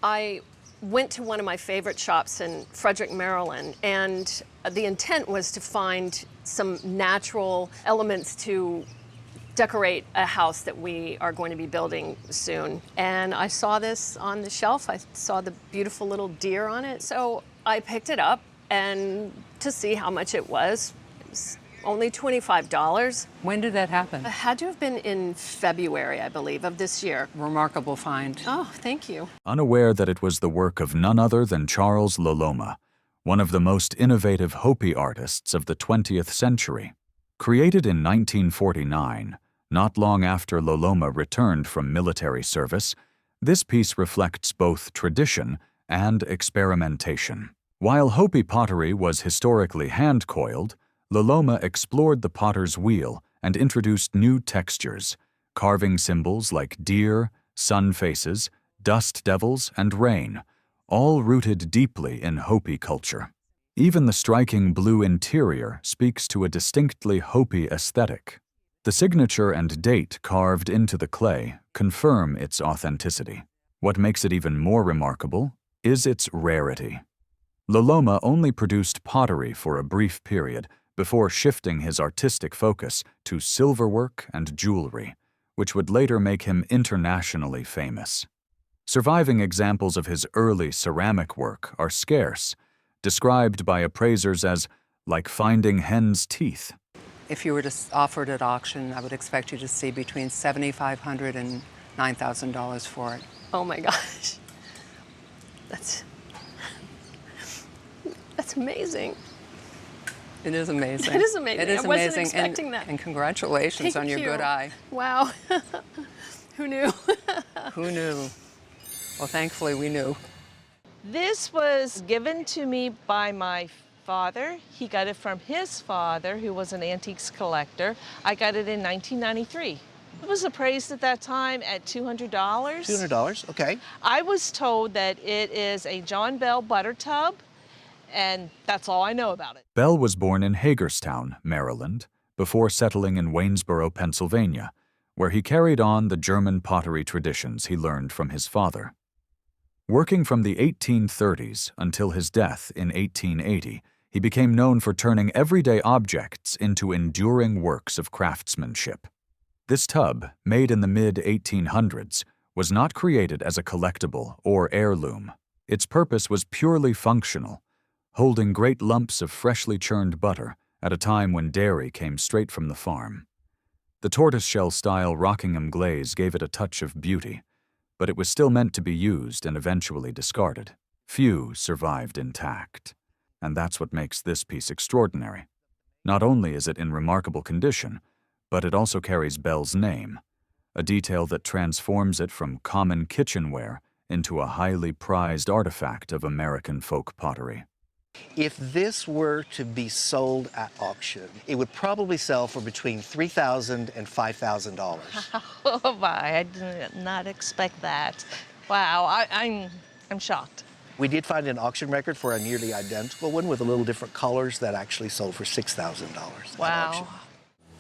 I went to one of my favorite shops in Frederick, Maryland, and the intent was to find some natural elements to decorate a house that we are going to be building soon. And I saw this on the shelf. I saw the beautiful little deer on it. So I picked it up and to see how much it was. It was only $25. When did that happen? It had to have been in February, I believe, of this year. Remarkable find. Oh, thank you. Unaware that it was the work of none other than Charles Loloma, one of the most innovative Hopi artists of the 20th century. Created in 1949, not long after Loloma returned from military service, this piece reflects both tradition and experimentation. While Hopi pottery was historically hand-coiled, Loloma explored the potter's wheel and introduced new textures, carving symbols like deer, sun faces, dust devils, and rain, all rooted deeply in Hopi culture. Even the striking blue interior speaks to a distinctly Hopi aesthetic. The signature and date carved into the clay confirm its authenticity. What makes it even more remarkable is its rarity. Loloma only produced pottery for a brief period before shifting his artistic focus to silverwork and jewelry, which would later make him internationally famous. Surviving examples of his early ceramic work are scarce, described by appraisers as like finding hen's teeth. If you were to offer it at auction, I would expect you to see between $7,500 and $9,000 for it. Oh my gosh. That's amazing. It is amazing. It is amazing. It is I wasn't amazing. expecting that. And congratulations on your good eye. Wow. Who knew? Who knew? Well, thankfully we knew. This was given to me by my father. He got it from his father, who was an antiques collector. I got it in 1993. It was appraised at that time at $200. $200, okay. I was told that it is a John Bell butter tub, and that's all I know about it. Bell was born in Hagerstown, Maryland, before settling in Waynesboro, Pennsylvania, where he carried on the German pottery traditions he learned from his father. Working from the 1830s until his death in 1880, he became known for turning everyday objects into enduring works of craftsmanship. This tub, made in the mid-1800s, was not created as a collectible or heirloom. Its purpose was purely functional, holding great lumps of freshly churned butter at a time when dairy came straight from the farm. The tortoiseshell-style Rockingham glaze gave it a touch of beauty, but it was still meant to be used and eventually discarded. Few survived intact, and that's what makes this piece extraordinary. Not only is it in remarkable condition, but it also carries Bell's name, a detail that transforms it from common kitchenware into a highly prized artifact of American folk pottery. If this were to be sold at auction, it would probably sell for between $3,000 and $5,000. Oh my, I did not expect that. Wow, I'm shocked. We did find an auction record for a nearly identical one with a little different colors that actually sold for $6,000. Wow.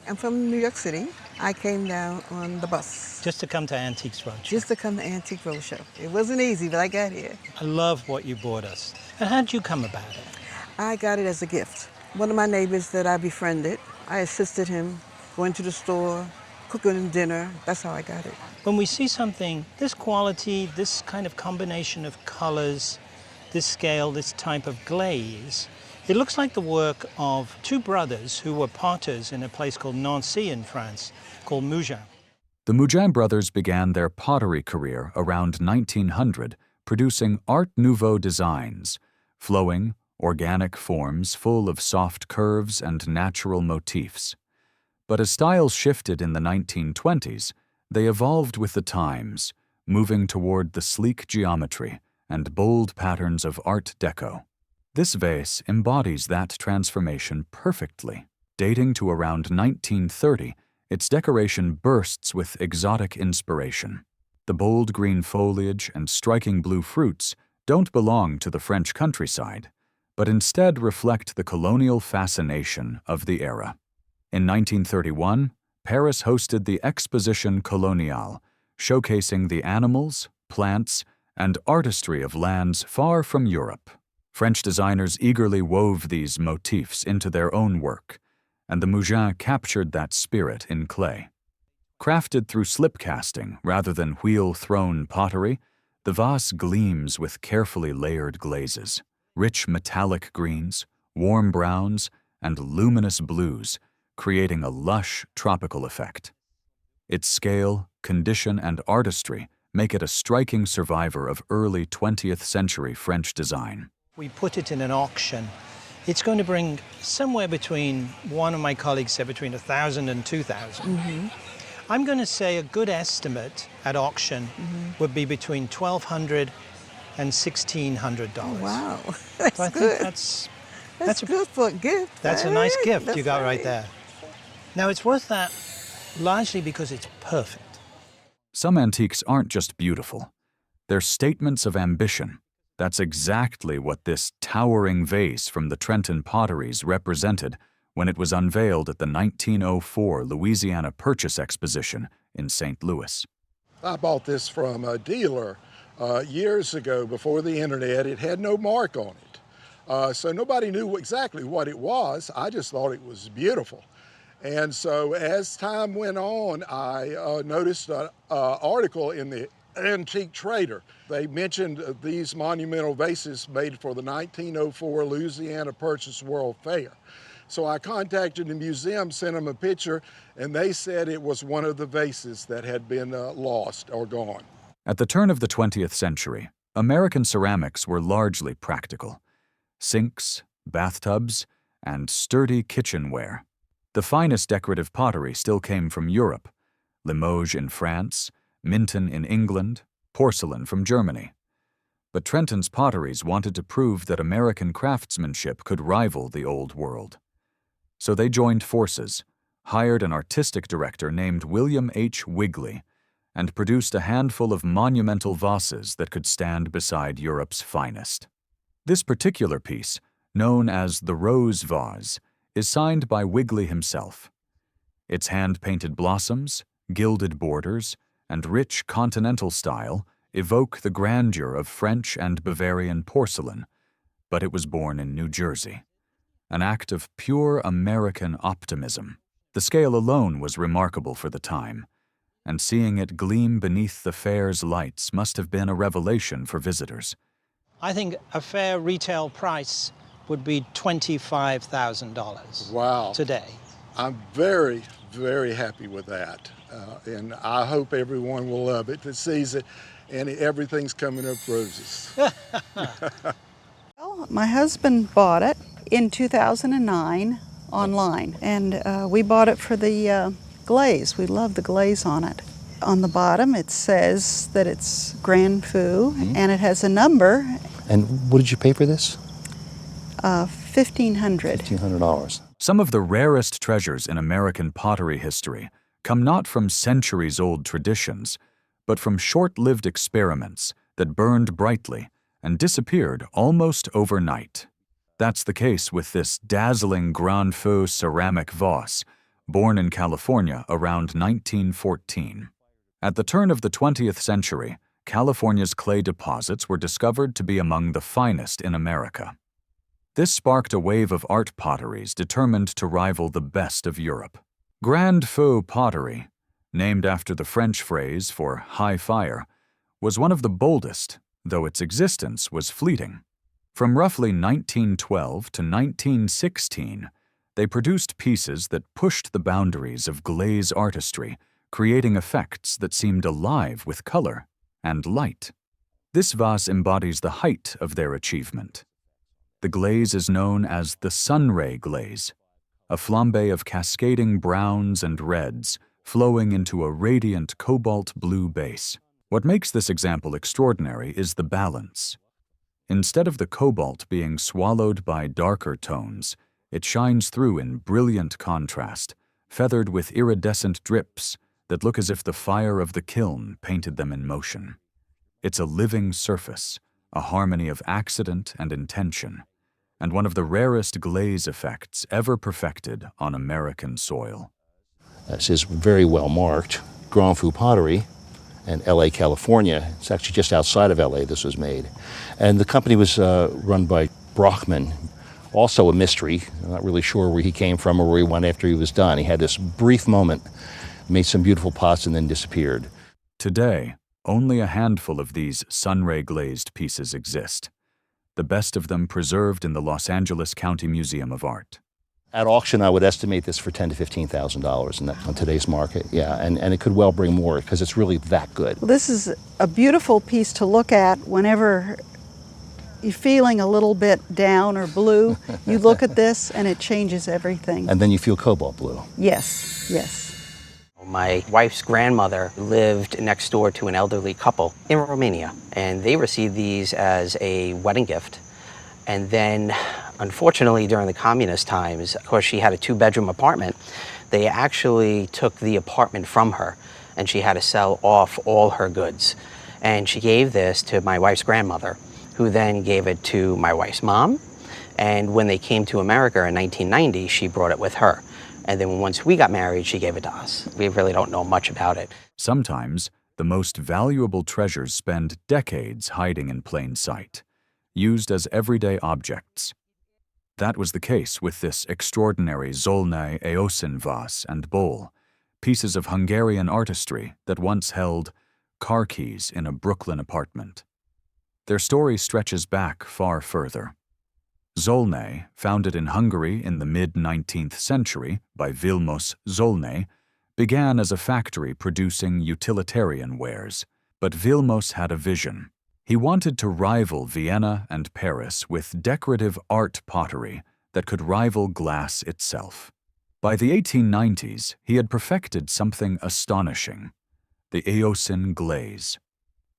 I'm from New York City. I came down on the bus. Just to come to Antiques Roadshow. Just to come to Antique Roadshow. It wasn't easy, but I got here. I love what you bought us. And how'd you come about it? I got it as a gift. One of my neighbors that I befriended, I assisted him going to the store, cooking him dinner. That's how I got it. When we see something, this quality, this kind of combination of colors, this scale, this type of glaze, it looks like the work of two brothers who were potters in a place called Nancy in France, called Mougins. The Mougins brothers began their pottery career around 1900, producing Art Nouveau designs, flowing, organic forms full of soft curves and natural motifs. But as styles shifted in the 1920s, they evolved with the times, moving toward the sleek geometry and bold patterns of Art Deco. This vase embodies that transformation perfectly. Dating to around 1930, its decoration bursts with exotic inspiration. The bold green foliage and striking blue fruits don't belong to the French countryside, but instead reflect the colonial fascination of the era. In 1931, Paris hosted the Exposition Coloniale, showcasing the animals, plants, and artistry of lands far from Europe. French designers eagerly wove these motifs into their own work, and the Mougins captured that spirit in clay. Crafted through slip casting rather than wheel-thrown pottery, the vase gleams with carefully layered glazes, rich metallic greens, warm browns, and luminous blues, creating a lush tropical effect. Its scale, condition, and artistry make it a striking survivor of early 20th century French design. We put it in an auction. It's going to bring somewhere between, one of my colleagues said between 1,000 and 2,000. I'm going to say a good estimate at auction would be between $1,200 and $1,600. Oh, wow, So that's I good. think that's That's good for a gift. That's a nice gift That's you got right right. there. Now, it's worth that largely because it's perfect. Some antiques aren't just beautiful. They're statements of ambition. That's exactly what this towering vase from the Trenton Potteries represented when it was unveiled at the 1904 Louisiana Purchase Exposition in St. Louis. I bought this from a dealer years ago before the internet. It had no mark on it. So nobody knew exactly what it was. I just thought it was beautiful. And so as time went on, I noticed an article in the Antique Trader. They mentioned these monumental vases made for the 1904 Louisiana Purchase World Fair. So I contacted the museum, sent them a picture, and they said it was one of the vases that had been lost or gone. At the turn of the 20th century, American ceramics were largely practical. Sinks, bathtubs, and sturdy kitchenware. The finest decorative pottery still came from Europe: Limoges in France, Minton in England, porcelain from Germany. But Trenton's potteries wanted to prove that American craftsmanship could rival the Old World. So they joined forces, hired an artistic director named William H. Wigley, and produced a handful of monumental vases that could stand beside Europe's finest. This particular piece, known as the Rose Vase, is signed by Wigley himself. Its hand-painted blossoms, gilded borders, and rich continental style evoke the grandeur of French and Bavarian porcelain, but it was born in New Jersey. An act of pure American optimism. The scale alone was remarkable for the time, and seeing it gleam beneath the fair's lights must have been a revelation for visitors. I think a fair retail price would be $25,000 Wow. today. I'm very, very happy with that. And I hope everyone will love it that sees it, and everything's coming up roses. Well, my husband bought it in 2009 online, and we bought it for the glaze. We love the glaze on it. On the bottom it says that it's Grand Feu, and it has a number. And what did you pay for this? $1,500. $1,500. Some of the rarest treasures in American pottery history come not from centuries-old traditions, but from short-lived experiments that burned brightly and disappeared almost overnight. That's the case with this dazzling Grand Feu ceramic vase, born in California around 1914. At the turn of the 20th century, California's clay deposits were discovered to be among the finest in America. This sparked a wave of art potteries determined to rival the best of Europe. Grand Feu pottery, named after the French phrase for high fire, was one of the boldest, though its existence was fleeting. From roughly 1912 to 1916, they produced pieces that pushed the boundaries of glaze artistry, creating effects that seemed alive with color and light. This vase embodies the height of their achievement. The glaze is known as the sunray glaze, a flambe of cascading browns and reds flowing into a radiant cobalt blue base. What makes this example extraordinary is the balance. Instead of the cobalt being swallowed by darker tones, it shines through in brilliant contrast, feathered with iridescent drips that look as if the fire of the kiln painted them in motion. It's a living surface, a harmony of accident and intention, and one of the rarest glaze effects ever perfected on American soil. This is very well marked, Grand Feu pottery, in LA, California. It's actually just outside of LA this was made. And the company was run by Brockman, also a mystery. I'm not really sure where he came from or where he went after he was done. He had this brief moment, made some beautiful pots, and then disappeared. Today, only a handful of these sunray glazed pieces exist, the best of them preserved in the Los Angeles County Museum of Art. At auction, I would estimate this for $10,000 to $15,000 on today's market. Yeah, and it could well bring more because it's really that good. Well, this is a beautiful piece to look at whenever you're feeling a little bit down or blue. You look at this and it changes everything. And then you feel cobalt blue. Yes, yes. My wife's grandmother lived next door to an elderly couple in Romania, and they received these as a wedding gift. And then, unfortunately, during the communist times, of course, she had a 2-bedroom apartment. They actually took the apartment from her, and she had to sell off all her goods. And she gave this to my wife's grandmother, who then gave it to my wife's mom. And when they came to America in 1990, she brought it with her. And then once we got married, she gave it to us. We really don't know much about it. Sometimes, the most valuable treasures spend decades hiding in plain sight, used as everyday objects. That was the case with this extraordinary Zsolnay Eosin vase and bowl, pieces of Hungarian artistry that once held car keys in a Brooklyn apartment. Their story stretches back far further. Zsolnay, founded in Hungary in the mid-19th century by Vilmos Zsolnay, began as a factory producing utilitarian wares. But Vilmos had a vision. He wanted to rival Vienna and Paris with decorative art pottery that could rival glass itself. By the 1890s, he had perfected something astonishing: the Eosin glaze.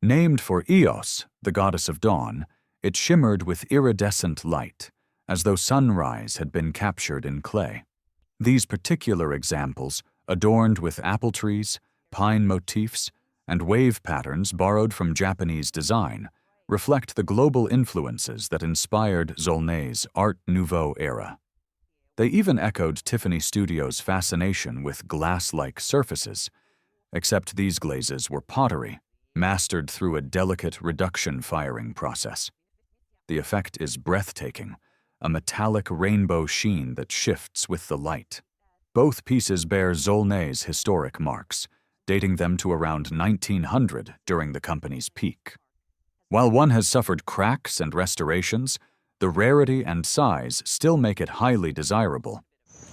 Named for Eos, the goddess of dawn, it shimmered with iridescent light, as though sunrise had been captured in clay. These particular examples, adorned with apple trees, pine motifs, and wave patterns borrowed from Japanese design, reflect the global influences that inspired Zsolnay's Art Nouveau era. They even echoed Tiffany Studio's fascination with glass-like surfaces, except these glazes were pottery, mastered through a delicate reduction firing process. The effect is breathtaking, a metallic rainbow sheen that shifts with the light. Both pieces bear Zsolnay's historic marks, dating them to around 1900 during the company's peak. While one has suffered cracks and restorations, the rarity and size still make it highly desirable.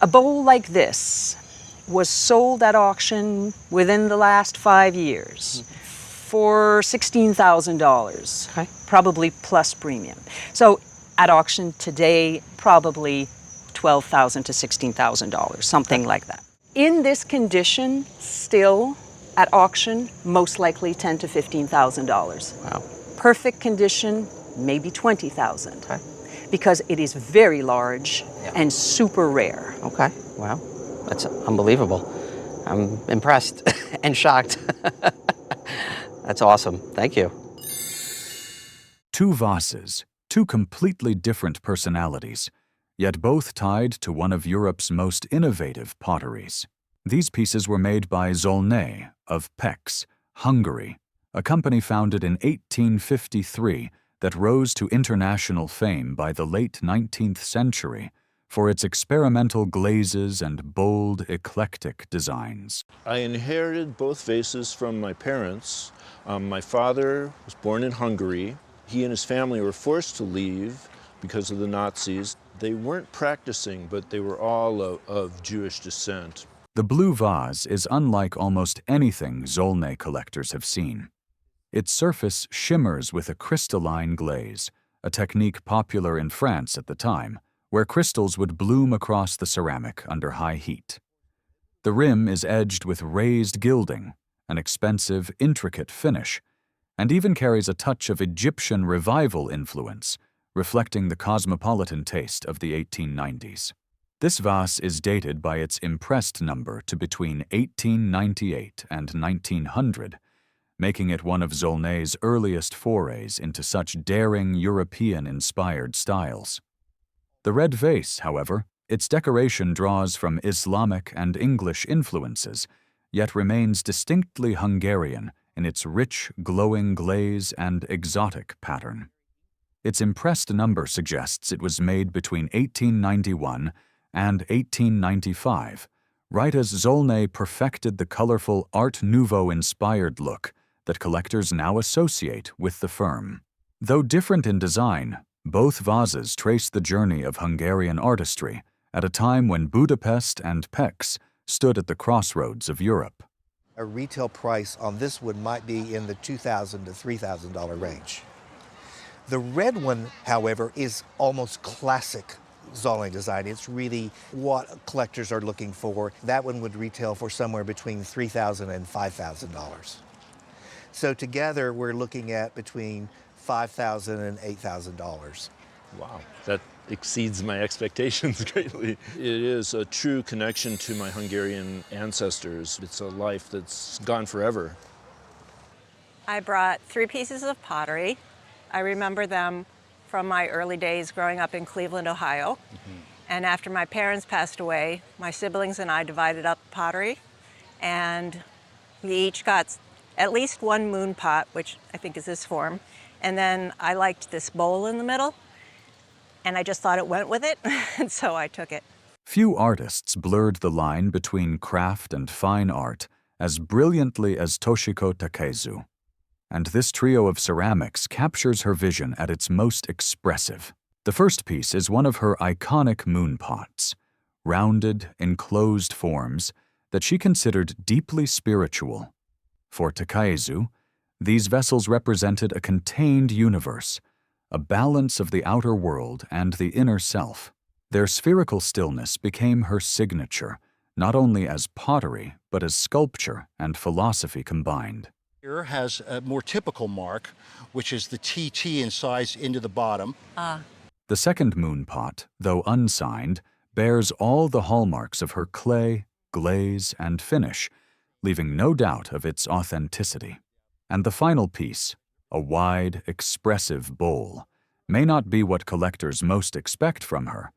A bowl like this was sold at auction within the last 5 years for $16,000, Okay. probably plus premium. So at auction today, probably $12,000 to $16,000, something like that. In this condition, still at auction, most likely $10,000 to $15,000. Wow. Perfect condition, maybe $20,000. Okay. Because it is very large Yeah. and super rare. Okay. Wow. That's unbelievable. I'm impressed and shocked. That's awesome. Thank you. Two vases, two completely different personalities, yet both tied to one of Europe's most innovative potteries. These pieces were made by Zsolnay of Pécs, Hungary, a company founded in 1853 that rose to international fame by the late 19th century for its experimental glazes and bold, eclectic designs. I inherited both vases from my parents. My father was born in Hungary. He and his family were forced to leave because of the Nazis. They weren't practicing, but they were all of Jewish descent. The blue vase is unlike almost anything Zsolnay collectors have seen. Its surface shimmers with a crystalline glaze, a technique popular in France at the time, where crystals would bloom across the ceramic under high heat. The rim is edged with raised gilding, an expensive, intricate finish, and even carries a touch of Egyptian revival influence, reflecting the cosmopolitan taste of the 1890s. This vase is dated by its impressed number to between 1898 and 1900, making it one of Zsolnay's earliest forays into such daring European-inspired styles. The red vase, however, its decoration draws from Islamic and English influences, yet remains distinctly Hungarian in its rich, glowing glaze and exotic pattern. Its impressed number suggests it was made between 1891 and 1895, right as Zsolnay perfected the colorful Art Nouveau-inspired look that collectors now associate with the firm. Though different in design, both vases trace the journey of Hungarian artistry at a time when Budapest and Pécs stood at the crossroads of Europe. A retail price on this one might be in the $2,000 to $3,000 range. The red one, however, is almost classic Zsolnay design. It's really what collectors are looking for. That one would retail for somewhere between $3,000 and $5,000. So together we're looking at between $5,000 and $8,000. Wow, that exceeds my expectations greatly. It is a true connection to my Hungarian ancestors. It's a life that's gone forever. I brought 3 pieces of pottery. I remember them from my early days growing up in Cleveland, Ohio. And after my parents passed away, my siblings and I divided up pottery, and we each got at least 1 moon pot, which I think is this form. And then I liked this bowl in the middle, and I just thought it went with it, and so I took it. Few artists blurred the line between craft and fine art as brilliantly as Toshiko Takaezu. And this trio of ceramics captures her vision at its most expressive. The first piece is one of her iconic moon pots, rounded, enclosed forms that she considered deeply spiritual. For Takaezu, these vessels represented a contained universe, a balance of the outer world and the inner self. Their spherical stillness became her signature, not only as pottery, but as sculpture and philosophy combined. Here has a more typical mark, which is the TT incised into the bottom. The second moon pot, though unsigned, bears all the hallmarks of her clay, glaze, and finish, leaving no doubt of its authenticity. And the final piece, a wide, expressive bowl, may not be what collectors most expect from her,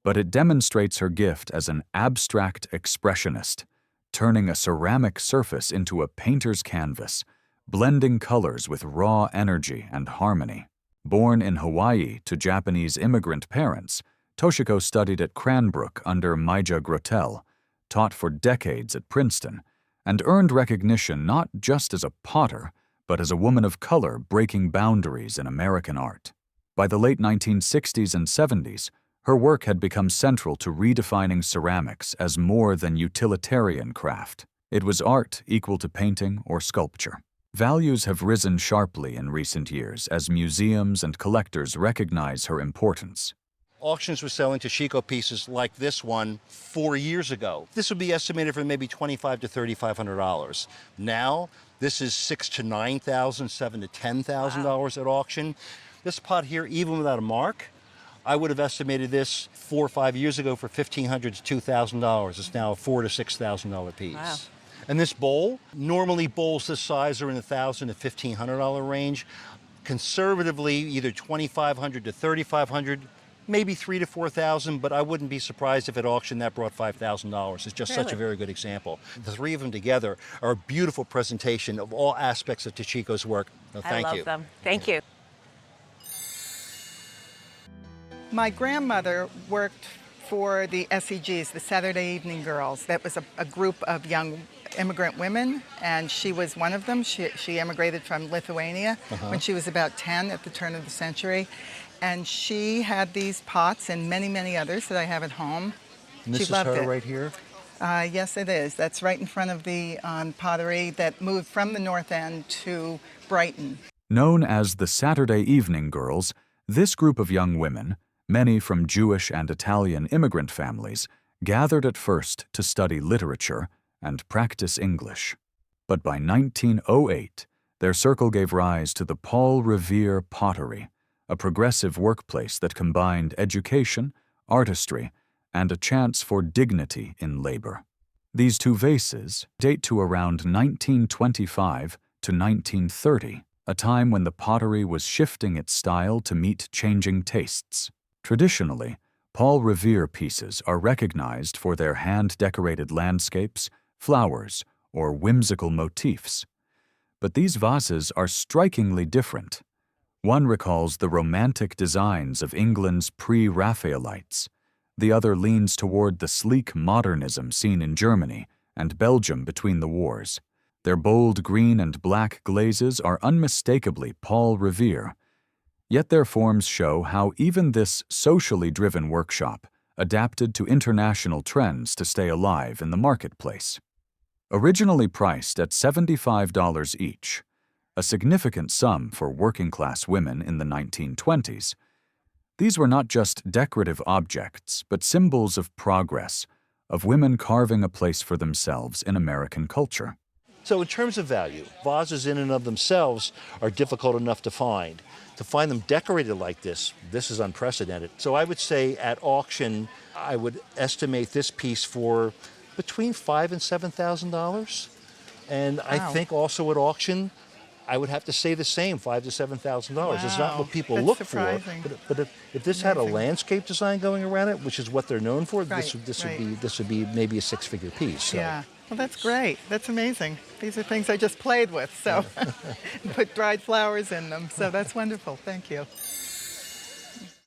but it demonstrates her gift as an abstract expressionist, turning a ceramic surface into a painter's canvas, blending colors with raw energy and harmony. Born in Hawaii to Japanese immigrant parents, Toshiko studied at Cranbrook under Maija Grotell, taught for decades at Princeton, and earned recognition not just as a potter, but as a woman of color breaking boundaries in American art. By the late 1960s and 70s, her work had become central to redefining ceramics as more than utilitarian craft. It was art equal to painting or sculpture. Values have risen sharply in recent years as museums and collectors recognize her importance. Auctions were selling Toshiko pieces like this one 4 years ago. This would be estimated for maybe $2,500 to $3,500. Now, this is $6,000 to $9,000, $7,000 to $10,000 at auction. This pot here, even without a mark, I would have estimated this 4 or 5 years ago for $1,500 to $2,000. It's now a $4,000 to $6,000 piece. Wow. And this bowl, normally bowls this size are in the $1,000 to $1,500 range. Conservatively, either $2,500 to $3,500, maybe $3,000 to $4,000, but I wouldn't be surprised if at auction that brought $5,000. It's just such a very good example. The 3 of them together are a beautiful presentation of all aspects of Toshiko's work. So thank you. I love them. Thank you. My grandmother worked for the SEGs, the Saturday Evening Girls. That was a group of young immigrant women, and she was one of them. She immigrated from Lithuania when she was about 10 at the turn of the century. And she had these pots and many, many others that I have at home. And this she loved is her it. right here? Yes, it is. That's right in front of the pottery that moved from the North End to Brighton. Known as the Saturday Evening Girls, this group of young women, many from Jewish and Italian immigrant families, gathered at first to study literature and practice English. But by 1908, their circle gave rise to the Paul Revere Pottery, a progressive workplace that combined education, artistry, and a chance for dignity in labor. These 2 vases date to around 1925 to 1930, a time when the pottery was shifting its style to meet changing tastes. Traditionally, Paul Revere pieces are recognized for their hand-decorated landscapes, flowers, or whimsical motifs. But these vases are strikingly different. One recalls the romantic designs of England's pre-Raphaelites. The other leans toward the sleek modernism seen in Germany and Belgium between the wars. Their bold green and black glazes are unmistakably Paul Revere. Yet their forms show how even this socially driven workshop adapted to international trends to stay alive in the marketplace. Originally priced at $75 each, a significant sum for working-class women in the 1920s, these were not just decorative objects, but symbols of progress, of women carving a place for themselves in American culture. So in terms of value, vases in and of themselves are difficult enough to find. To find them decorated like this is unprecedented. So I would say at auction, I would estimate this piece for between $5,000 and $7,000. And Wow. I think also at auction, I would have to say the same, $5,000 to $7,000. It's not Wow, what people that's look surprising. for. But if this had a Amazing. landscape design going around it, which is what they're known for, Right, this would be maybe a six-figure piece. So. Yeah. Well, that's great. That's amazing. These are things I just played with, so put dried flowers in them. So that's wonderful. Thank you.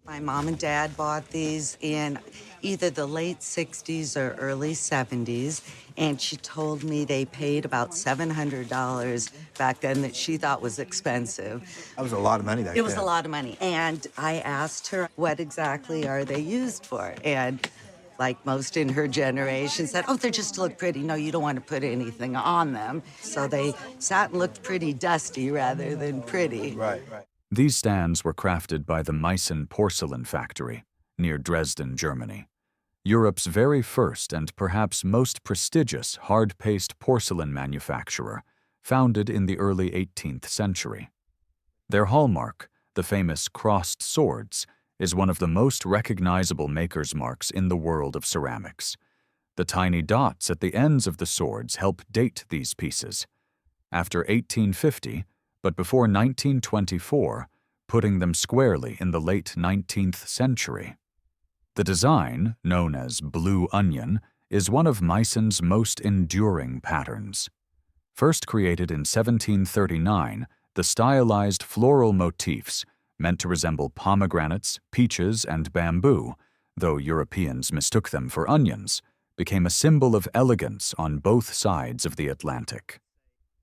My mom and dad bought these in either the late 60s or early 70s, and she told me they paid about $700 back then that she thought was expensive. That was a lot of money back then. It was a lot of money. And I asked her, what exactly are they used for? And like most in her generation, said, oh, they're just to look pretty. No, you don't want to put anything on them. So they sat and looked pretty dusty rather than pretty. Right. These stands were crafted by the Meissen porcelain factory near Dresden, Germany, Europe's very first and perhaps most prestigious hard-paste porcelain manufacturer, founded in the early 18th century. Their hallmark, the famous crossed swords, is one of the most recognizable maker's marks in the world of ceramics. The tiny dots at the ends of the swords help date these pieces. After 1850, but before 1924, putting them squarely in the late 19th century. The design, known as Blue Onion, is one of Meissen's most enduring patterns. First created in 1739, the stylized floral motifs, meant to resemble pomegranates, peaches, and bamboo, though Europeans mistook them for onions, became a symbol of elegance on both sides of the Atlantic.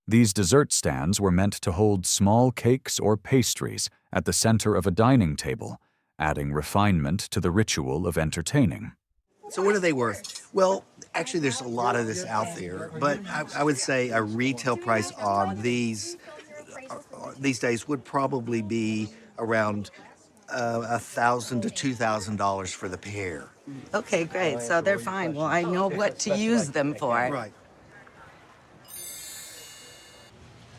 These dessert stands were meant to hold small cakes or pastries at the center of a dining table, adding refinement to the ritual of entertaining. So what are they worth? Well, actually there's a lot of this out there, but I would say a retail price on these days would probably be around $1,000 to $2,000 for the pair. Okay, great. So they're fine. Well, I know what to use them for. Right.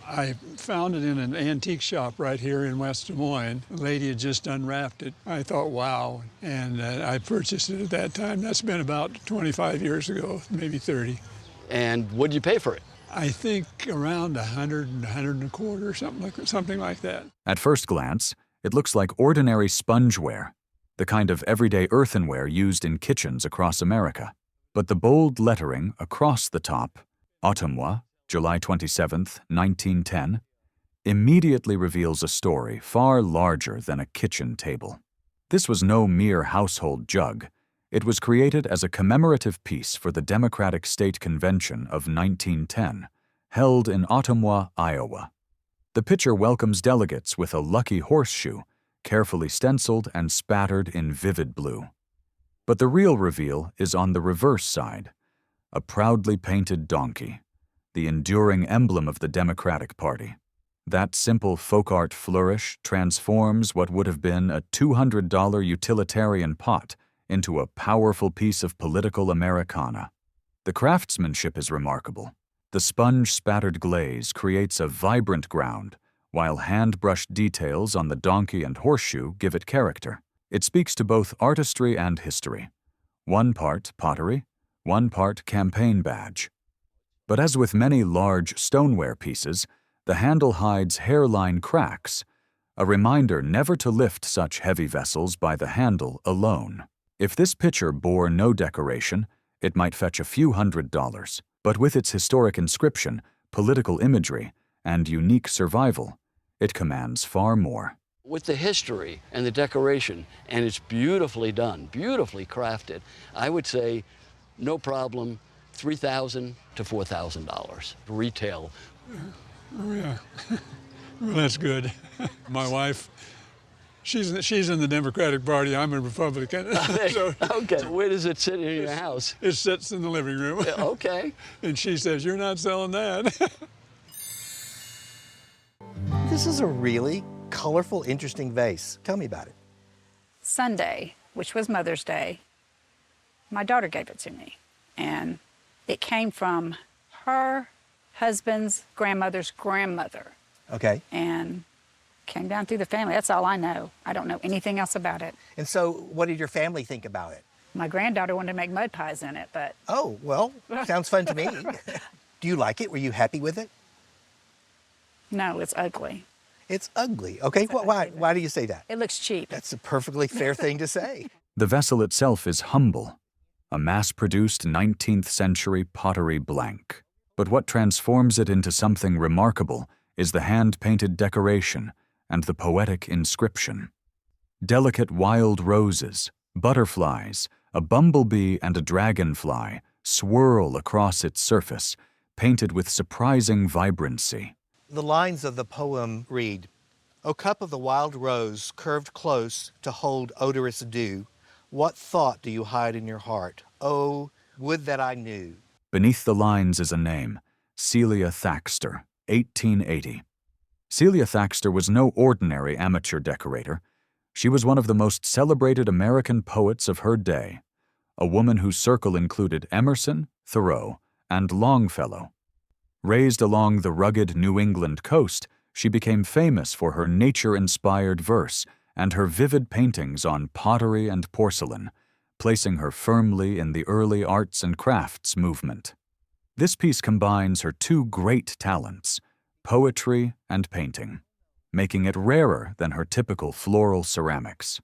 I found it in an antique shop right here in West Des Moines. A lady had just unwrapped it. I thought, wow, and I purchased it at that time. That's been about 25 years ago, maybe 30. And what did you pay for it? I think around $100, $125, something like that. At first glance, it looks like ordinary spongeware, the kind of everyday earthenware used in kitchens across America. But the bold lettering across the top, Ottumwa, July 27, 1910, immediately reveals a story far larger than a kitchen table. This was no mere household jug. It was created as a commemorative piece for the Democratic State Convention of 1910, held in Ottumwa, Iowa. The picture welcomes delegates with a lucky horseshoe, carefully stenciled and spattered in vivid blue. But the real reveal is on the reverse side, a proudly painted donkey, the enduring emblem of the Democratic Party. That simple folk art flourish transforms what would have been a $200 utilitarian pot into a powerful piece of political Americana. The craftsmanship is remarkable. The sponge-spattered glaze creates a vibrant ground, while hand-brushed details on the donkey and horseshoe give it character. It speaks to both artistry and history. One part pottery, one part campaign badge. But as with many large stoneware pieces, the handle hides hairline cracks, a reminder never to lift such heavy vessels by the handle alone. If this pitcher bore no decoration, it might fetch a few $100s, but with its historic inscription, political imagery, and unique survival, it commands far more. With the history and the decoration, and it's beautifully done, beautifully crafted, I would say no problem, $3,000 to $4,000 retail. Oh, yeah. Well, that's good. My wife, she's in the Democratic Party. I'm a Republican. So, okay, where does it sit in your house? It sits in the living room. Okay. And she says, "You're not selling that." This is a really colorful, interesting vase. Tell me about it. Sunday, which was Mother's Day, my daughter gave it to me. And it came from her husband's grandmother's grandmother. Okay. And came down through the family. That's all I know. I don't know anything else about it. And so what did your family think about it? My granddaughter wanted to make mud pies in it, but... Oh, well, sounds fun to me. Do you like it? Were you happy with it? No, it's ugly. It's ugly. Okay, why do you say that? It looks cheap. That's a perfectly fair thing to say. The vessel itself is humble, a mass-produced 19th century pottery blank. But what transforms it into something remarkable is the hand-painted decoration and the poetic inscription. Delicate wild roses, butterflies, a bumblebee and a dragonfly swirl across its surface, painted with surprising vibrancy. The lines of the poem read, "O cup of the wild rose, curved close to hold odorous dew, what thought do you hide in your heart? Oh, would that I knew." Beneath the lines is a name, Celia Thaxter, 1880. Celia Thaxter was no ordinary amateur decorator. She was one of the most celebrated American poets of her day, a woman whose circle included Emerson, Thoreau, and Longfellow. Raised along the rugged New England coast, she became famous for her nature-inspired verse and her vivid paintings on pottery and porcelain, placing her firmly in the early arts and crafts movement. This piece combines her two great talents, poetry and painting, making it rarer than her typical floral ceramics.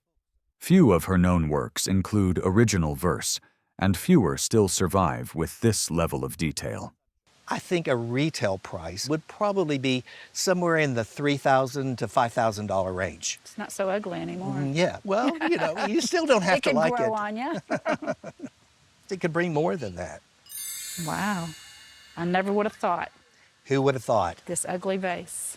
Few of her known works include original verse, and fewer still survive with this level of detail. I think a retail price would probably be somewhere in the $3,000 to $5,000 range. It's not so ugly anymore. Yeah, well, you still don't have to like it. It can grow on you. It could bring more than that. Wow. I never would have thought. Who would have thought? This ugly vase.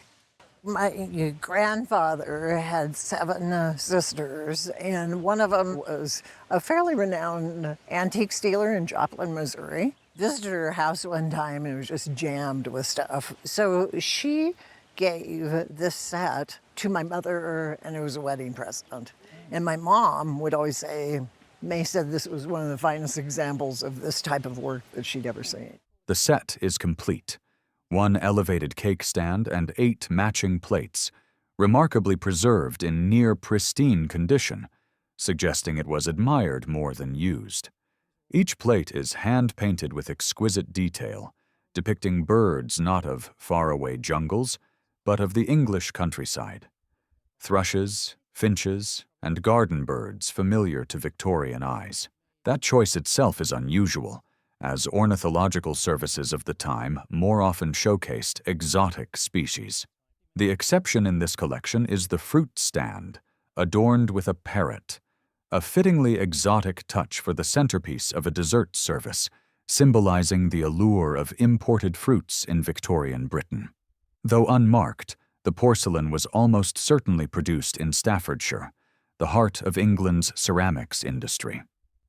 My grandfather had 7 sisters, and one of them was a fairly renowned antiques dealer in Joplin, Missouri. Visited her house one time and it was just jammed with stuff. So she gave this set to my mother, and it was a wedding present. And my mom would always say, May said this was one of the finest examples of this type of work that she'd ever seen. The set is complete. 1 elevated cake stand and 8 matching plates, remarkably preserved in near pristine condition, suggesting it was admired more than used. Each plate is hand-painted with exquisite detail, depicting birds not of faraway jungles, but of the English countryside. Thrushes, finches, and garden birds familiar to Victorian eyes. That choice itself is unusual, as ornithological services of the time more often showcased exotic species. The exception in this collection is the fruit stand, adorned with a parrot, a fittingly exotic touch for the centerpiece of a dessert service, symbolizing the allure of imported fruits in Victorian Britain. Though unmarked, the porcelain was almost certainly produced in Staffordshire, the heart of England's ceramics industry.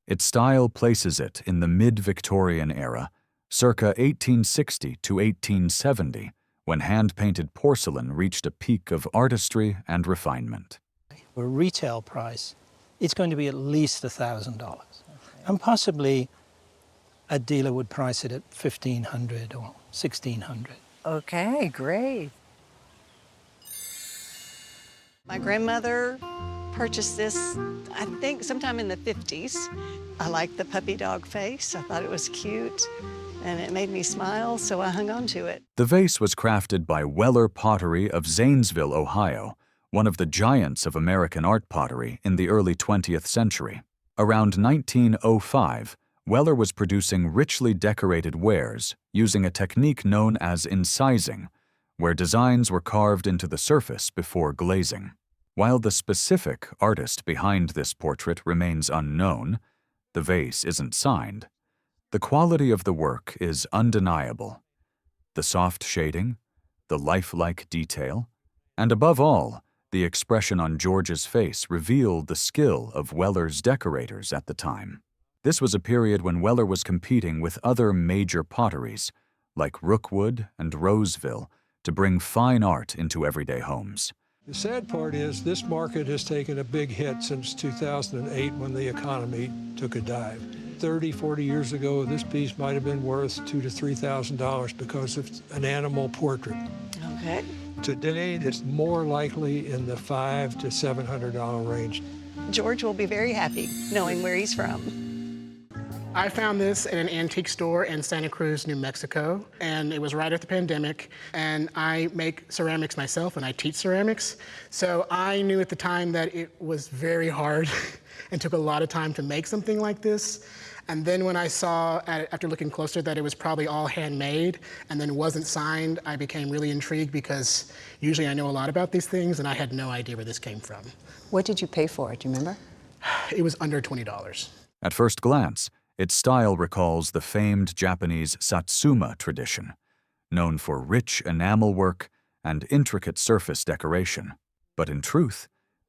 Its style places it in the mid-Victorian era, circa 1860 to 1870, when hand-painted porcelain reached a peak of artistry and refinement. A retail price, it's going to be at least $1,000. And possibly a dealer would price it at $1,500 or $1,600. Okay, great. My grandmother purchased this, I think, sometime in the 50s. I liked the puppy dog face. I thought it was cute, and it made me smile, so I hung on to it. The vase was crafted by Weller Pottery of Zanesville, Ohio, one of the giants of American art pottery in the early 20th century. Around 1905, Weller was producing richly decorated wares using a technique known as incising, where designs were carved into the surface before glazing. While the specific artist behind this portrait remains unknown, the vase isn't signed, the quality of the work is undeniable. The soft shading, the lifelike detail, and above all, the expression on George's face revealed the skill of Weller's decorators at the time. This was a period when Weller was competing with other major potteries, like Rookwood and Roseville, to bring fine art into everyday homes. The sad part is this market has taken a big hit since 2008 when the economy took a dive. 30, 40 years ago, this piece might have been worth $2,000 to $3,000 because of an animal portrait. Okay. Today, it's more likely in the $500 to $700 range. George will be very happy knowing where he's from. I found this in an antique store in Santa Cruz, New Mexico, and it was right after the pandemic, and I make ceramics myself, and I teach ceramics, so I knew at the time that it was very hard and took a lot of time to make something like this. And then when I saw, after looking closer, that it was probably all handmade and then wasn't signed, I became really intrigued because usually I know a lot about these things, and I had no idea where this came from. What did you pay for it? Do you remember? It was under $20. At first glance, its style recalls the famed Japanese Satsuma tradition, known for rich enamel work and intricate surface decoration. But in truth,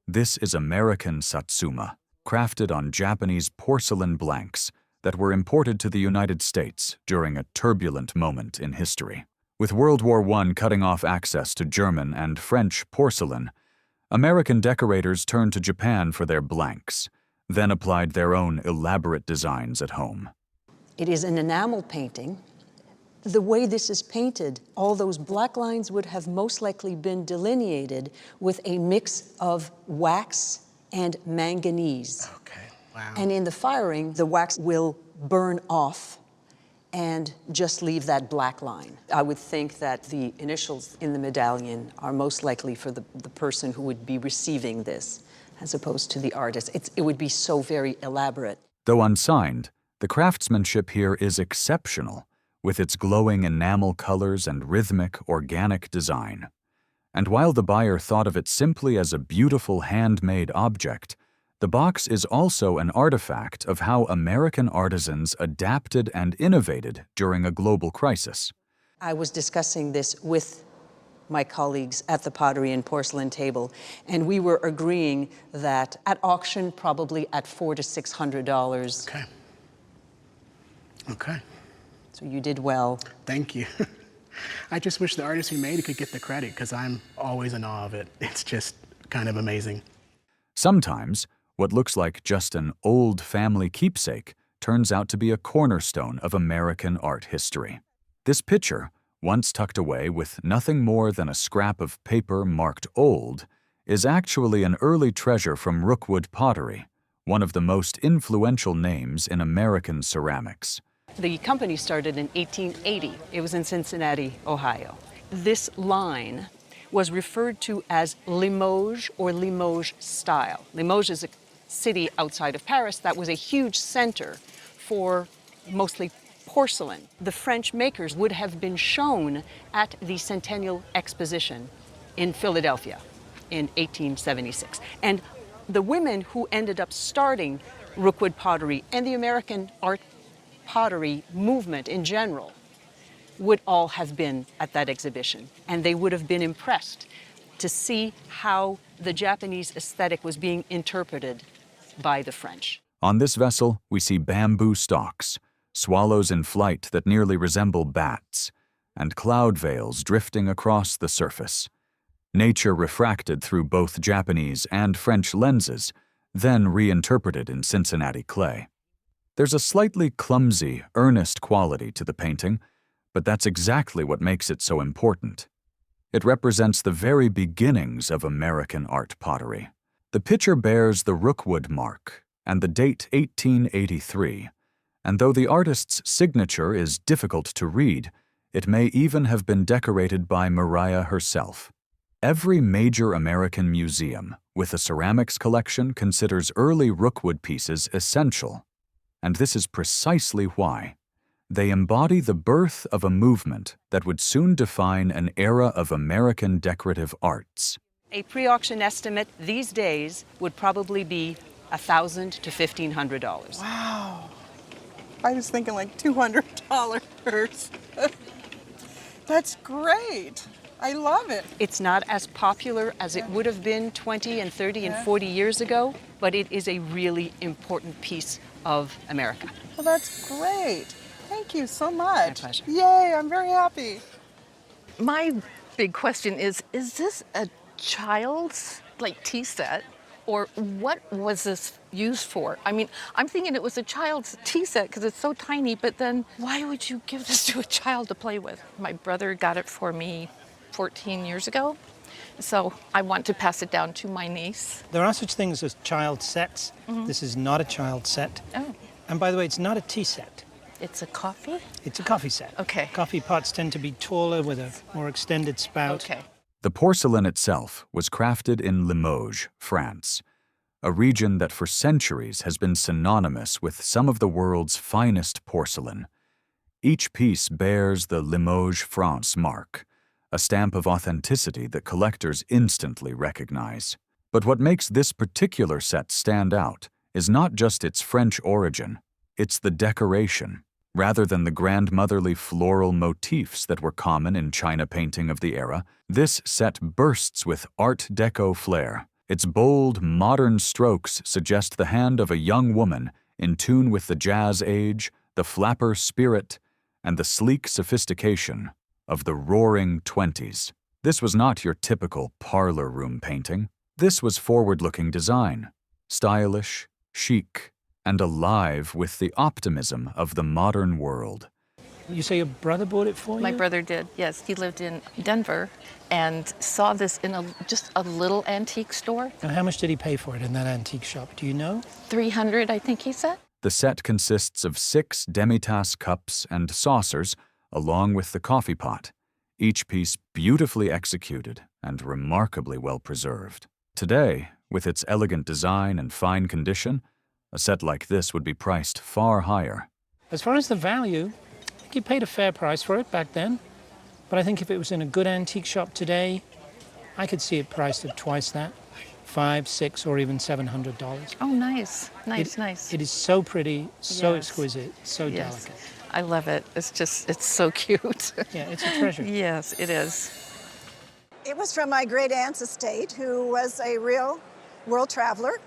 this is American Satsuma, crafted on Japanese porcelain blanks that were imported to the United States during a turbulent moment in history. With World War I cutting off access to German and French porcelain, American decorators turned to Japan for their blanks, then applied their own elaborate designs at home. It is an enamel painting. The way this is painted, all those black lines would have most likely been delineated with a mix of wax and manganese. Okay, wow. And in the firing, the wax will burn off and just leave that black line. I would think that the initials in the medallion are most likely for the person who would be receiving this, as opposed to the artist. It would be so very elaborate. Though unsigned, the craftsmanship here is exceptional, with its glowing enamel colors and rhythmic, organic design. And while the buyer thought of it simply as a beautiful handmade object, the box is also an artifact of how American artisans adapted and innovated during a global crisis. I was discussing this with my colleagues at the pottery and porcelain table, and we were agreeing that at auction, probably at $400 to $600. Okay. Okay. So you did well. Thank you. I just wish the artist who made it could get the credit, because I'm always in awe of it. It's just kind of amazing. Sometimes, what looks like just an old family keepsake turns out to be a cornerstone of American art history. This picture, once tucked away with nothing more than a scrap of paper marked old, is actually an early treasure from Rookwood Pottery, one of the most influential names in American ceramics. The company started in 1880. It was in Cincinnati, Ohio. This line was referred to as Limoges or Limoges-style. Limoges is a city outside of Paris that was a huge center for mostly porcelain. The French makers would have been shown at the Centennial Exposition in Philadelphia in 1876. And the women who ended up starting Rookwood Pottery and the American art pottery movement in general would all have been at that exhibition. And they would have been impressed to see how the Japanese aesthetic was being interpreted by the French. On this vessel, we see bamboo stalks, swallows in flight that nearly resemble bats, and cloud veils drifting across the surface. Nature refracted through both Japanese and French lenses, then reinterpreted in Cincinnati clay. There's a slightly clumsy, earnest quality to the painting, but that's exactly what makes it so important. It represents the very beginnings of American art pottery. The picture bears the Rookwood mark and the date 1883, and though the artist's signature is difficult to read, it may even have been decorated by Maria herself. Every major American museum with a ceramics collection considers early Rookwood pieces essential, and this is precisely why. They embody the birth of a movement that would soon define an era of American decorative arts. A pre-auction estimate these days would probably be $1,000 to $1,500. Wow. I was thinking like $200. That's great. I love it. It's not as popular as it would have been 20 and 30 and 40 years ago, but it is a really important piece of America. Well, that's great. Thank you so much. My pleasure. Yay, I'm very happy. My big question is this a child's tea set, or what was this used for? I mean, I'm thinking it was a child's tea set because it's so tiny, but then why would you give this to a child to play with? My brother got it for me 14 years ago, so I want to pass it down to my niece. There are such things as child sets. Mhm. This is not a child set. Oh. And by the way, it's not a tea set. It's a coffee? It's a coffee set. Okay. Coffee pots tend to be taller with a more extended spout. Okay. The porcelain itself was crafted in Limoges, France, a region that for centuries has been synonymous with some of the world's finest porcelain. Each piece bears the Limoges, France mark, a stamp of authenticity that collectors instantly recognize. But what makes this particular set stand out is not just its French origin, it's the decoration. Rather than the grandmotherly floral motifs that were common in China painting of the era, this set bursts with Art Deco flair. Its bold, modern strokes suggest the hand of a young woman in tune with the jazz age, the flapper spirit, and the sleek sophistication of the roaring 20s. This was not your typical parlor room painting. This was forward-looking design, stylish, chic, and alive with the optimism of the modern world. You say your brother bought it for you? My brother did, yes. He lived in Denver and saw this in just a little antique store. And how much did he pay for it in that antique shop? Do you know? $300, I think he said. The set consists of 6 demitasse cups and saucers, along with the coffee pot, each piece beautifully executed and remarkably well preserved. Today, with its elegant design and fine condition, a set like this would be priced far higher. As far as the value, I think he paid a fair price for it back then. But I think if it was in a good antique shop today, I could see it priced at twice that. $500, $600, or even $700. Oh, nice. Nice. It is so pretty, so Yes. exquisite, so Yes. delicate. I love it. It's so cute. Yeah, it's a treasure. Yes, it is. It was from my great aunt's estate, who was a real world traveler,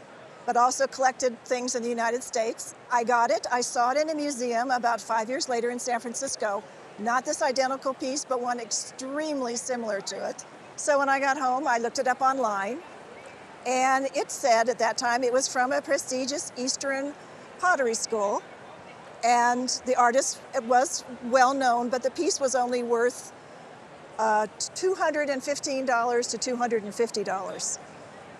but also collected things in the United States. I got it. I saw it in a museum about 5 years later in San Francisco. Not this identical piece, but one extremely similar to it. So when I got home, I looked it up online, and it said at that time it was from a prestigious Eastern pottery school, and the artist was well known, but the piece was only worth $215 to $250.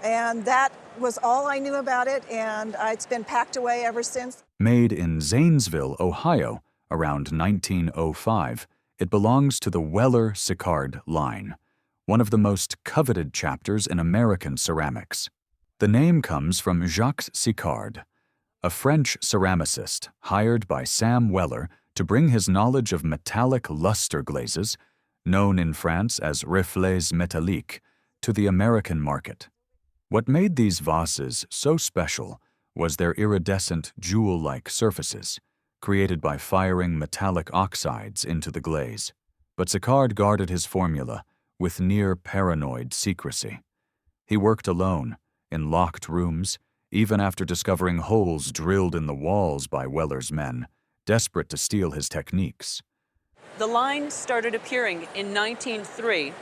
And that was all I knew about it, and it's been packed away ever since. Made in Zanesville, Ohio, around 1905, it belongs to the Weller Sicard line, one of the most coveted chapters in American ceramics. The name comes from Jacques Sicard, a French ceramicist hired by Sam Weller to bring his knowledge of metallic luster glazes, known in France as reflets métalliques, to the American market. What made these vases so special was their iridescent, jewel-like surfaces, created by firing metallic oxides into the glaze. But Sicard guarded his formula with near-paranoid secrecy. He worked alone, in locked rooms, even after discovering holes drilled in the walls by Weller's men, desperate to steal his techniques. The line started appearing in 1903,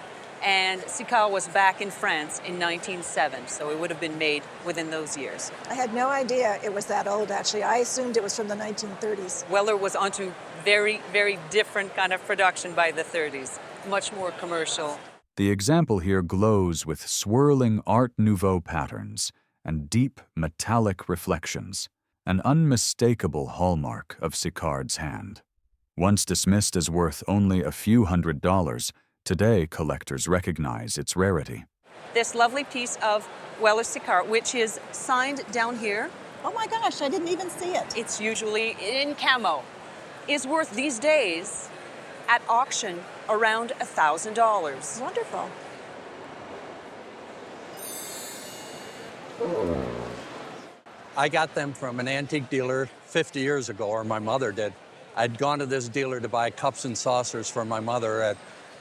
and Sicard was back in France in 1907, so it would have been made within those years. I had no idea it was that old, actually. I assumed it was from the 1930s. Weller was onto very, very different kind of production by the 30s, much more commercial. The example here glows with swirling Art Nouveau patterns and deep metallic reflections, an unmistakable hallmark of Sicard's hand. Once dismissed as worth only a few $100s, today collectors recognize its rarity. This lovely piece of Weller Sicard, which is signed down here. Oh my gosh, I didn't even see it. It's usually in camo. is worth these days at auction around $1,000. Wonderful. I got them from an antique dealer 50 years ago, or my mother did. I'd gone to this dealer to buy cups and saucers for my mother at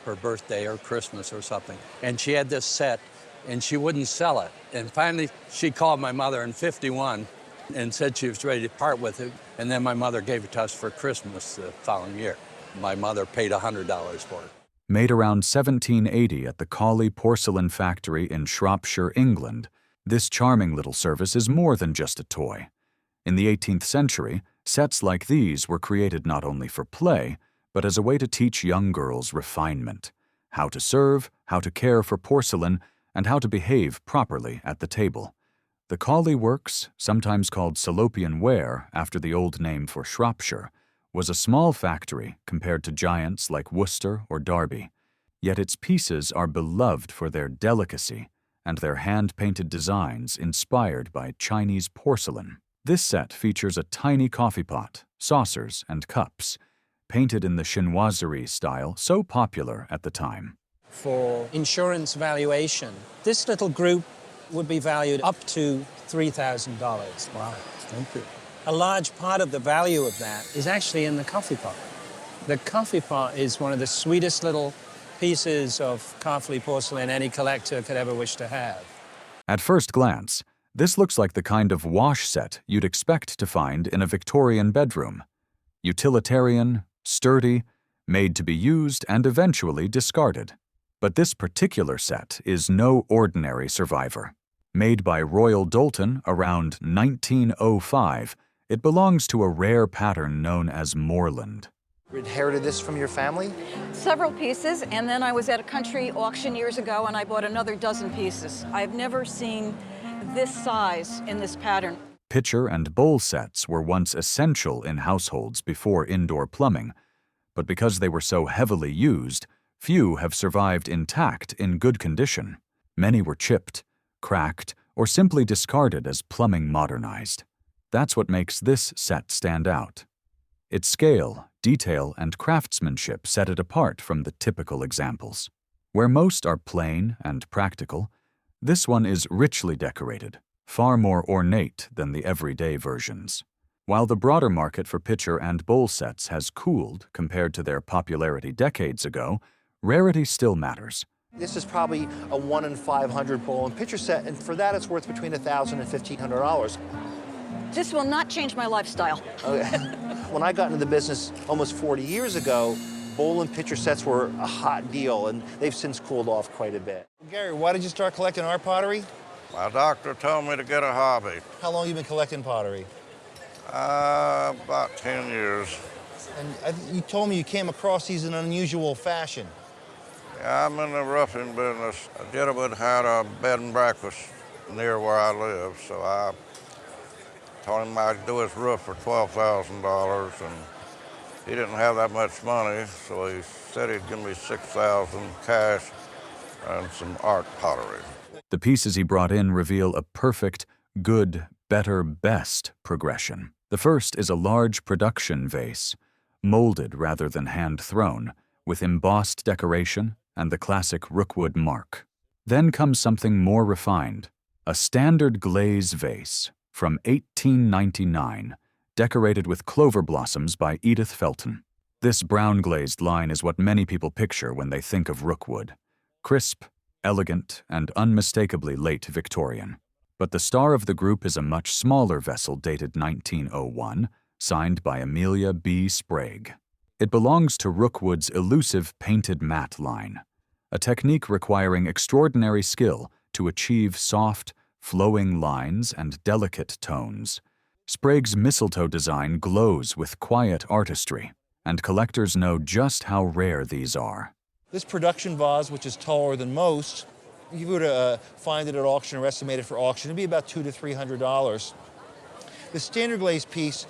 her birthday or Christmas or something. And she had this set, and she wouldn't sell it. And finally, she called my mother in '51 and said she was ready to part with it. And then my mother gave it to us for Christmas the following year. My mother paid $100 for it. Made around 1780 at the Caughley porcelain factory in Shropshire, England, this charming little service is more than just a toy. In the 18th century, sets like these were created not only for play, but as a way to teach young girls refinement, how to serve, how to care for porcelain, and how to behave properly at the table. The Caughley Works, sometimes called Salopian Ware after the old name for Shropshire, was a small factory compared to giants like Worcester or Derby. Yet its pieces are beloved for their delicacy and their hand-painted designs inspired by Chinese porcelain. This set features a tiny coffee pot, saucers, and cups, painted in the chinoiserie style so popular at the time. For insurance valuation, this little group would be valued up to $3,000. Wow, thank you. A large part of the value of that is actually in the coffee pot. The coffee pot is one of the sweetest little pieces of Caughley porcelain any collector could ever wish to have. At first glance, this looks like the kind of wash set you'd expect to find in a Victorian bedroom. Utilitarian, sturdy, made to be used and eventually discarded. But this particular set is no ordinary survivor. Made by Royal Doulton around 1905, it belongs to a rare pattern known as moorland. Inherited this from your family? Several pieces, and then I was at a country auction years ago and I bought another dozen pieces. I've never seen this size in this pattern. Pitcher and bowl sets were once essential in households before indoor plumbing, but because they were so heavily used, few have survived intact in good condition. Many were chipped, cracked, or simply discarded as plumbing modernized. That's what makes this set stand out. Its scale, detail, and craftsmanship set it apart from the typical examples. Where most are plain and practical, this one is richly decorated, far more ornate than the everyday versions. While the broader market for pitcher and bowl sets has cooled compared to their popularity decades ago, rarity still matters. This is probably a 1 in 500 bowl and pitcher set, and for that it's worth between $1,000 and $1,500. This will not change my lifestyle. When I got into the business almost 40 years ago, bowl and pitcher sets were a hot deal, and they've since cooled off quite a bit. Gary, why did you start collecting art pottery? My doctor told me to get a hobby. How long have you been collecting pottery? About 10 years. And you told me you came across these in an unusual fashion. Yeah, I'm in the roofing business. A gentleman had a bed and breakfast near where I live, so I told him I'd do his roof for $12,000, and he didn't have that much money, so he said he'd give me $6,000 cash and some art pottery. The pieces he brought in reveal a perfect good, better, best progression. The first is a large production vase, molded rather than hand-thrown, with embossed decoration and the classic Rookwood mark. Then comes something more refined, a standard glaze vase from 1899, decorated with clover blossoms by Edith Felton. This brown-glazed line is what many people picture when they think of Rookwood. Crisp, elegant, and unmistakably late Victorian. But the star of the group is a much smaller vessel dated 1901, signed by Amelia B. Sprague. It belongs to Rookwood's elusive painted matte line, a technique requiring extraordinary skill to achieve soft, flowing lines and delicate tones. Sprague's mistletoe design glows with quiet artistry, and collectors know just how rare these are. This production vase, which is taller than most, if you were to find it at auction or estimate it for auction, it'd be about $200 to $300. The standard glaze piece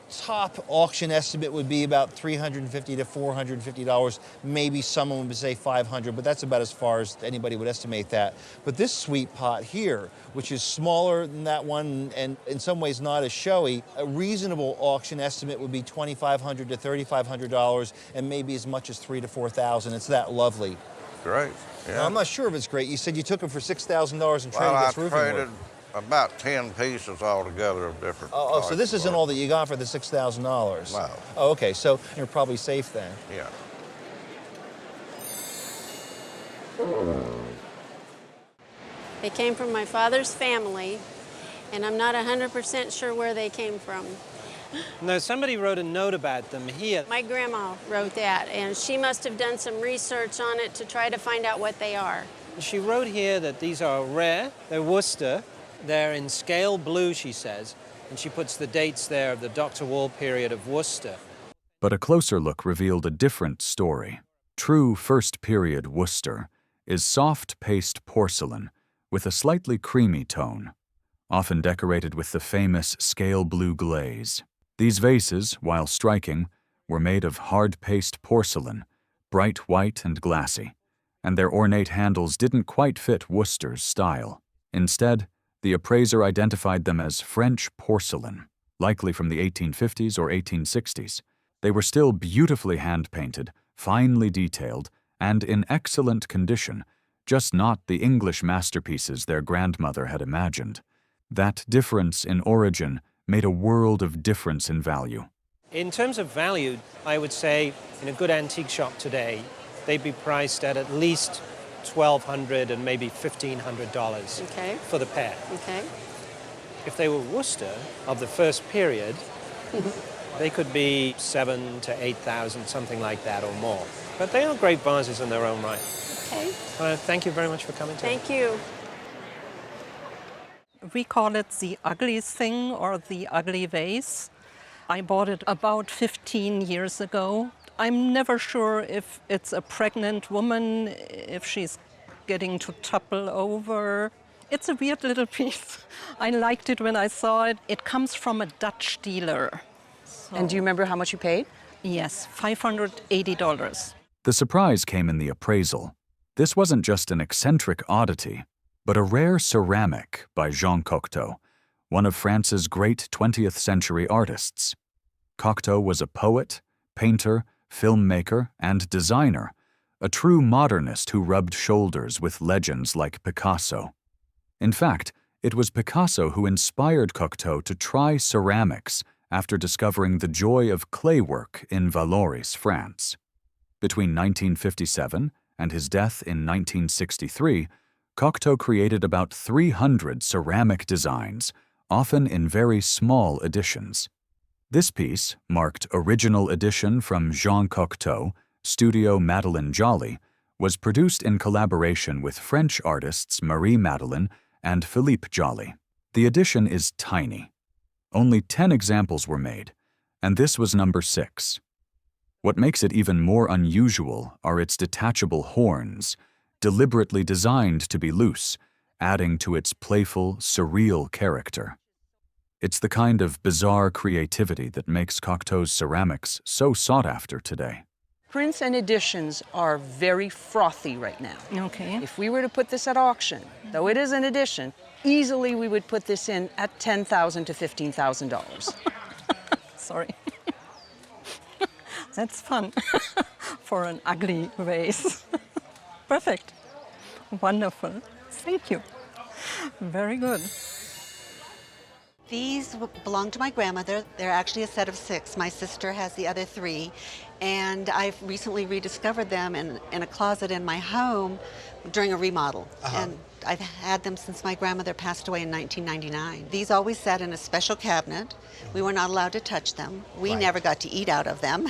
top auction estimate would be about $350 to $450. Maybe someone would say $500, but that's about as far as anybody would estimate that. But this sweet pot here, which is smaller than that one and in some ways not as showy, a reasonable auction estimate would be $2,500 to $3,500 and maybe as much as $3,000 to $4,000. It's that lovely. Great. Yeah. Now, I'm not sure if it's great. You said you took them for $6,000 and traded Well, this roofing I traded work. about 10 pieces altogether of different Oh, so types this of isn't art. all that you got for the $6,000? No. Oh, okay, so you're probably safe then. Yeah. They came from my father's family, and I'm not 100% sure where they came from. No, somebody wrote a note about them here. My grandma wrote that, and she must have done some research on it to try to find out what they are. She wrote here that these are rare, they're Worcester, they're in scale blue, she says, and she puts the dates there of the Dr. Wall period of Worcester. But a closer look revealed a different story. True first-period Worcester is soft paste porcelain with a slightly creamy tone, often decorated with the famous scale blue glaze. These vases, while striking, were made of hard paste porcelain, bright white and glassy, and their ornate handles didn't quite fit Worcester's style. Instead, the appraiser identified them as French porcelain, likely from the 1850s or 1860s. They were still beautifully hand-painted, finely detailed, and in excellent condition, just not the English masterpieces their grandmother had imagined. That difference in origin made a world of difference in value. In terms of value, I would say in a good antique shop today, they'd be priced at least $1,200 and maybe $1,500 for the pair. Okay. If they were Worcester of the first period, they could be $7,000 to $8,000, something like that or more. But they are great vases in their own right. Okay. Thank you very much for coming today. Thank you. We call it the ugly thing or the ugly vase. I bought it about 15 years ago. I'm never sure if it's a pregnant woman, if she's getting to topple over. It's a weird little piece. I liked it when I saw it. It comes from a Dutch dealer. And do you remember how much you paid? Yes, $580. The surprise came in the appraisal. This wasn't just an eccentric oddity, but a rare ceramic by Jean Cocteau, one of France's great 20th century artists. Cocteau was a poet, painter, filmmaker, and designer, a true modernist who rubbed shoulders with legends like Picasso. In fact, it was Picasso who inspired Cocteau to try ceramics after discovering the joy of clay work in Valoris, France. Between 1957 and his death in 1963, Cocteau created about 300 ceramic designs, often in very small editions. This piece, marked Original Edition from Jean Cocteau, Studio Madeleine Joly, was produced in collaboration with French artists Marie-Madeleine and Philippe Joly. The edition is tiny. Only 10 examples were made, and this was number 6. What makes it even more unusual are its detachable horns, deliberately designed to be loose, adding to its playful, surreal character. It's the kind of bizarre creativity that makes Cocteau's ceramics so sought after today. Prints and editions are very frothy right now. Okay. If we were to put this at auction, though it is an edition, easily we would put this in at $10,000 to $15,000. Sorry. That's fun for an ugly vase. Perfect. Wonderful. Thank you. Very good. These belong to my grandmother. They're actually a set of 6. My sister has the other 3. And I've recently rediscovered them in a closet in my home during a remodel. And I've had them since my grandmother passed away in 1999. These always sat in a special cabinet. We were not allowed to touch them. We never got to eat out of them.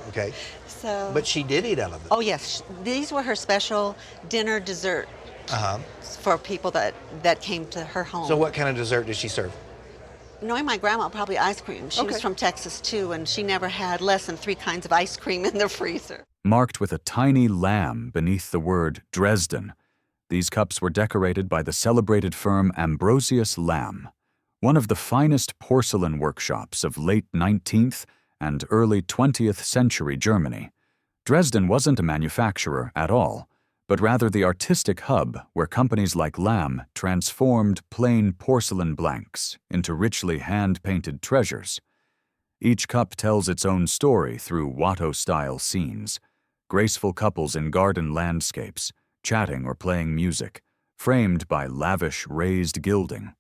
Okay. So. But she did eat out of them. Oh yes, these were her special dinner dessert for people that came to her home. So what kind of dessert did she serve? Knowing my grandma, probably ice cream. She was from Texas too, and she never had less than 3 kinds of ice cream in the freezer. Marked with a tiny lamb beneath the word Dresden, these cups were decorated by the celebrated firm Ambrosius Lamb, one of the finest porcelain workshops of late 19th and early 20th century Germany. Dresden wasn't a manufacturer at all, but rather the artistic hub where companies like Lamb transformed plain porcelain blanks into richly hand-painted treasures. Each cup tells its own story through Watteau-style scenes, graceful couples in garden landscapes, chatting or playing music, framed by lavish raised gilding.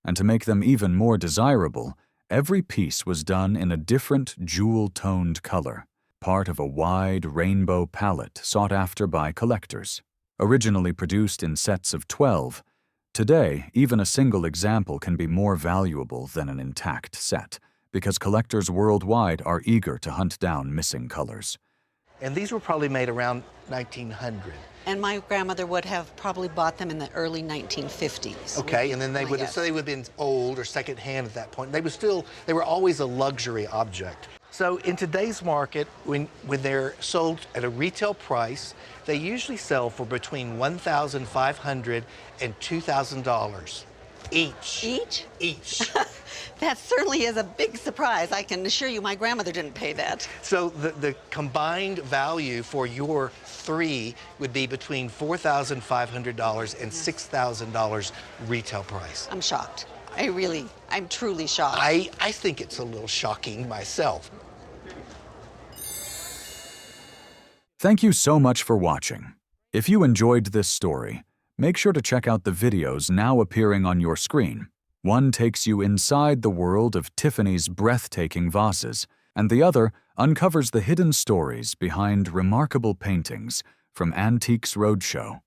And to make them even more desirable, every piece was done in a different jewel-toned color, part of a wide rainbow palette sought after by collectors. Originally produced in sets of 12, today even a single example can be more valuable than an intact set, because collectors worldwide are eager to hunt down missing colors. And these were probably made around 1900. And my grandmother would have probably bought them in the early 1950s. Okay, and then they would, Yes. so they would have been old or secondhand at that point. They were always a luxury object. So in today's market, when they're sold at a retail price, they usually sell for between $1,500 and $2,000 each. Each? Each. That certainly is a big surprise. I can assure you my grandmother didn't pay that. So the combined value for your three would be between $4,500 and $6,000 retail price. I'm shocked. I'm truly shocked. I think it's a little shocking myself. Thank you so much for watching. If you enjoyed this story, make sure to check out the videos now appearing on your screen. One takes you inside the world of Tiffany's breathtaking vases, and the other uncovers the hidden stories behind remarkable paintings from Antiques Roadshow.